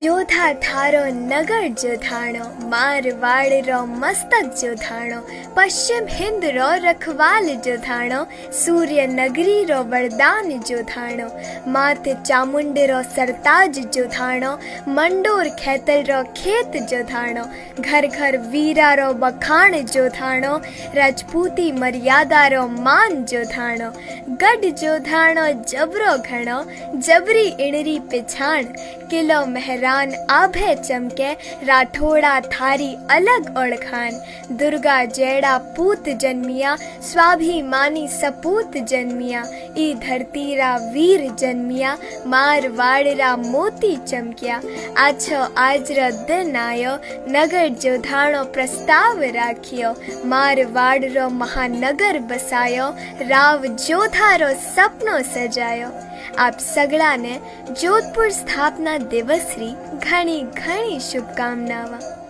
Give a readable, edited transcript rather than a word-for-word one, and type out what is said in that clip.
जोधा थारो नगर जोधाणो, मारवाड़ रो मस्तक जोधाणो, पश्चिम हिंद रो रखवाल जोधाणो, सूर्य नगरी रो वरदान जोधाणो, मात चामुंड रो सरताज जोधाणो, मंडोर खेतल रो खेत जोधाणो, घर घर वीरा रो बखाण जोधाणो, राजपूती मर्यादा रो मान जोधाणो, गढ़ जोधाणो जबरो घणो, जबरी इणरी पिछाण, किलो मेहरान आभे चमके, राठोड़ा थारी अलग ओळखान, दुर्गा जेड़ा पूत जन्मिया, स्वाभिमानी सपूत जन्मिया, ई धरती रा वीर जन्मिया, मारवाड़ रा मोती चमकिया, आछो आज रो दिन आयो, नगर जोधाणो प्रस्ताव राखियो, मारवाड़ रो महानगर बसायो, राव जोधा रो सपनो सजायो। आप सगळाने जोधपुर स्थापना दिवसरी घणी घणी शुभकामनावां।